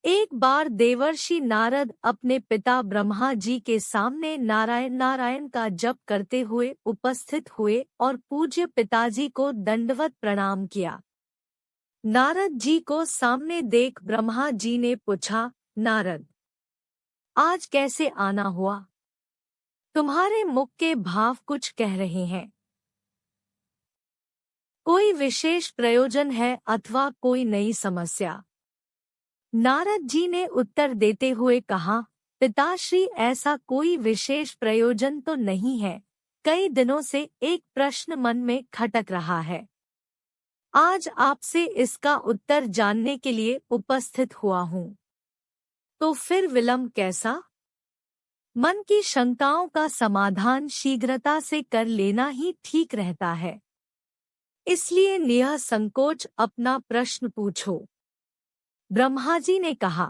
एक बार देवर्षि नारद अपने पिता ब्रह्मा जी के सामने नारायण नारायण का जप करते हुए उपस्थित हुए और पूज्य पिताजी को दंडवत प्रणाम किया। नारद जी को सामने देख ब्रह्मा जी ने पूछा, नारद, आज कैसे आना हुआ? तुम्हारे मुख के भाव कुछ कह रहे हैं। कोई विशेष प्रयोजन है अथवा कोई नई समस्या? नारद जी ने उत्तर देते हुए कहा, पिताश्री, ऐसा कोई विशेष प्रयोजन तो नहीं है। कई दिनों से एक प्रश्न मन में खटक रहा है। आज आपसे इसका उत्तर जानने के लिए उपस्थित हुआ हूँ। तो फिर विलंब कैसा? मन की शंकाओं का समाधान शीघ्रता से कर लेना ही ठीक रहता है। इसलिए निसंकोच अपना प्रश्न पूछो। ब्रह्मा जी ने कहा,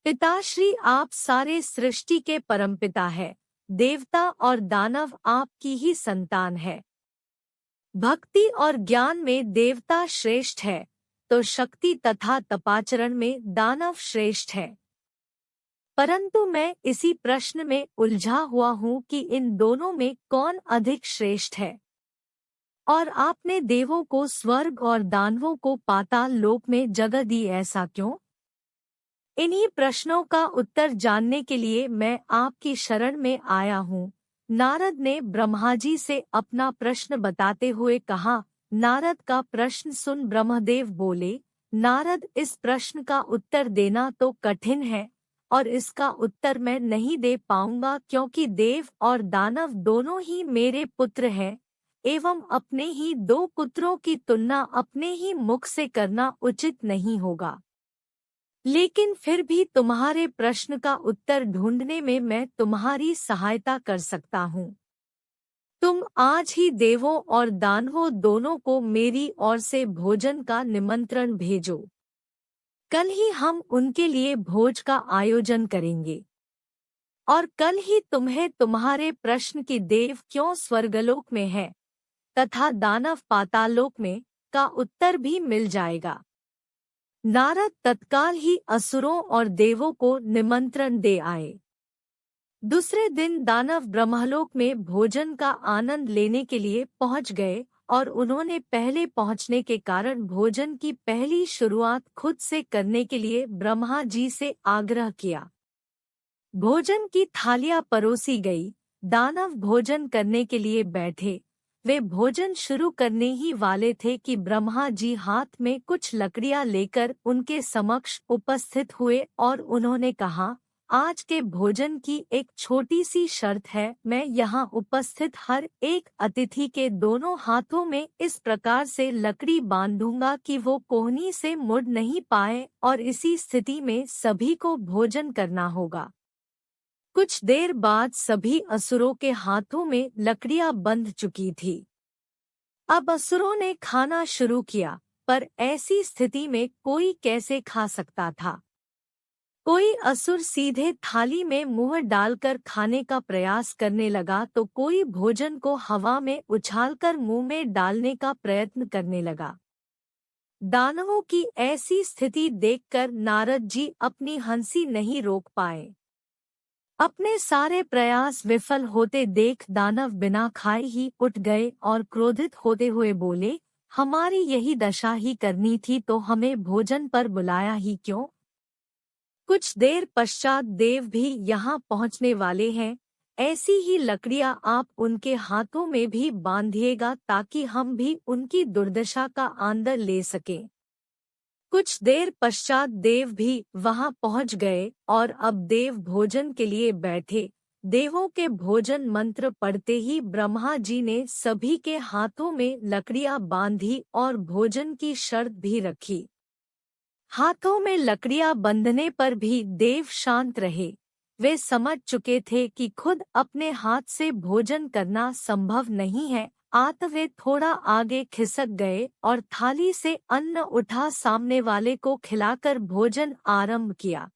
पिताश्री, आप सारे सृष्टि के परमपिता है। देवता और दानव आपकी ही संतान है। भक्ति और ज्ञान में देवता श्रेष्ठ है, तो शक्ति तथा तपाचरण में दानव श्रेष्ठ है। परंतु मैं इसी प्रश्न में उलझा हुआ हूँ कि इन दोनों में कौन अधिक श्रेष्ठ है। और आपने देवों को स्वर्ग और दानवों को पाताल लोक में जगह दी, ऐसा क्यों? इन्हीं प्रश्नों का उत्तर जानने के लिए मैं आपकी शरण में आया हूँ। नारद ने ब्रह्मा जी से अपना प्रश्न बताते हुए कहा। नारद का प्रश्न सुन ब्रह्मदेव बोले, नारद, इस प्रश्न का उत्तर देना तो कठिन है और इसका उत्तर मैं नहीं दे पाऊंगा, क्योंकि देव और दानव दोनों ही मेरे पुत्र हैं एवं अपने ही दो पुत्रों की तुलना अपने ही मुख से करना उचित नहीं होगा। लेकिन फिर भी तुम्हारे प्रश्न का उत्तर ढूंढने में मैं तुम्हारी सहायता कर सकता हूँ। तुम आज ही देवों और दानवों दोनों को मेरी ओर से भोजन का निमंत्रण भेजो। कल ही हम उनके लिए भोज का आयोजन करेंगे और कल ही तुम्हें तुम्हारे प्रश्न की देव क्यों स्वर्गलोक में है तथा दानव पातालोक में का उत्तर भी मिल जाएगा। नारद तत्काल ही असुरों और देवों को निमंत्रण दे आए। दूसरे दिन दानव ब्रह्मलोक में भोजन का आनंद लेने के लिए पहुंच गए और उन्होंने पहले पहुंचने के कारण भोजन की पहली शुरुआत खुद से करने के लिए ब्रह्मा जी से आग्रह किया। भोजन की थालियां परोसी गई। दानव भोजन करने के लिए बैठे। वे भोजन शुरू करने ही वाले थे कि ब्रह्मा जी हाथ में कुछ लकड़ियां लेकर उनके समक्ष उपस्थित हुए और उन्होंने कहा, आज के भोजन की एक छोटी सी शर्त है। मैं यहाँ उपस्थित हर एक अतिथि के दोनों हाथों में इस प्रकार से लकड़ी बांधूंगा कि वो कोहनी से मुड़ नहीं पाए और इसी स्थिति में सभी को भोजन करना होगा। कुछ देर बाद सभी असुरों के हाथों में लकड़ियां बंध चुकी थी। अब असुरों ने खाना शुरू किया, पर ऐसी स्थिति में कोई कैसे खा सकता था? कोई असुर सीधे थाली में मुंह डालकर खाने का प्रयास करने लगा तो कोई भोजन को हवा में उछालकर मुंह में डालने का प्रयत्न करने लगा। दानवों की ऐसी स्थिति देखकर नारद जी अपनी हंसी नहीं रोक पाए। अपने सारे प्रयास विफल होते देख दानव बिना खाए ही उठ गए और क्रोधित होते हुए बोले, हमारी यही दशा ही करनी थी तो हमें भोजन पर बुलाया ही क्यों? कुछ देर पश्चात देव भी यहाँ पहुँचने वाले हैं। ऐसी ही लकड़ियाँ आप उनके हाथों में भी बांधिएगा ताकि हम भी उनकी दुर्दशा का आनंद ले सकें। कुछ देर पश्चात देव भी वहां पहुंच गए और अब देव भोजन के लिए बैठे। देवों के भोजन मंत्र पढ़ते ही ब्रह्मा जी ने सभी के हाथों में लकड़ियां बांधी और भोजन की शर्त भी रखी। हाथों में लकड़ियां बंधने पर भी देव शांत रहे। वे समझ चुके थे कि खुद अपने हाथ से भोजन करना संभव नहीं है। वे थोड़ा आगे खिसक गए और थाली से अन्न उठा सामने वाले को खिलाकर भोजन आरंभ किया।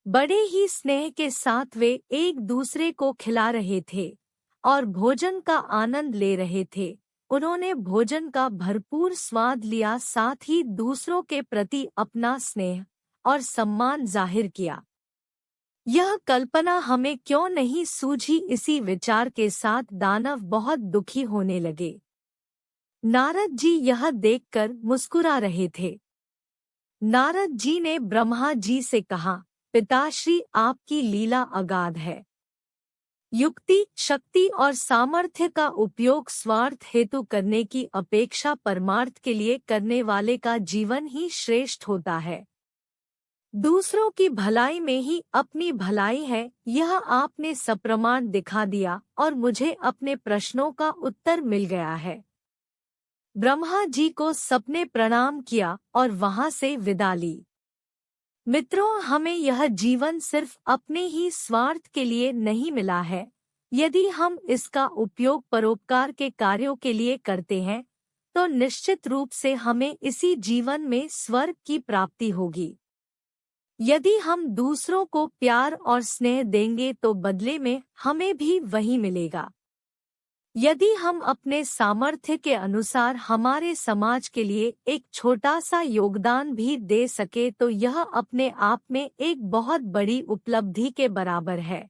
बड़े ही स्नेह के साथ वे एक दूसरे को खिला रहे थे और भोजन का आनंद ले रहे थे। उन्होंने भोजन का भरपूर स्वाद लिया, साथ ही दूसरों के प्रति अपना स्नेह और सम्मान जाहिर किया। यह कल्पना हमें क्यों नहीं सूझी? इसी विचार के साथ दानव बहुत दुखी होने लगे। नारद जी यह देखकर मुस्कुरा रहे थे। नारद जी ने ब्रह्मा जी से कहा, पिताश्री, आपकी लीला अगाध है। युक्ति, शक्ति और सामर्थ्य का उपयोग स्वार्थ हेतु करने की अपेक्षा परमार्थ के लिए करने वाले का जीवन ही श्रेष्ठ होता है। दूसरों की भलाई में ही अपनी भलाई है, यह आपने सप्रमाण दिखा दिया और मुझे अपने प्रश्नों का उत्तर मिल गया है। ब्रह्मा जी को सबने प्रणाम किया और वहां से विदा ली। मित्रों, हमें यह जीवन सिर्फ अपने ही स्वार्थ के लिए नहीं मिला है। यदि हम इसका उपयोग परोपकार के कार्यों के लिए करते हैं, तो निश्चित रूप से हमें इसी जीवन में स्वर्ग की प्राप्ति होगी। यदि हम दूसरों को प्यार और स्नेह देंगे तो बदले में हमें भी वही मिलेगा। यदि हम अपने सामर्थ्य के अनुसार हमारे समाज के लिए एक छोटा सा योगदान भी दे सके तो यह अपने आप में एक बहुत बड़ी उपलब्धि के बराबर है।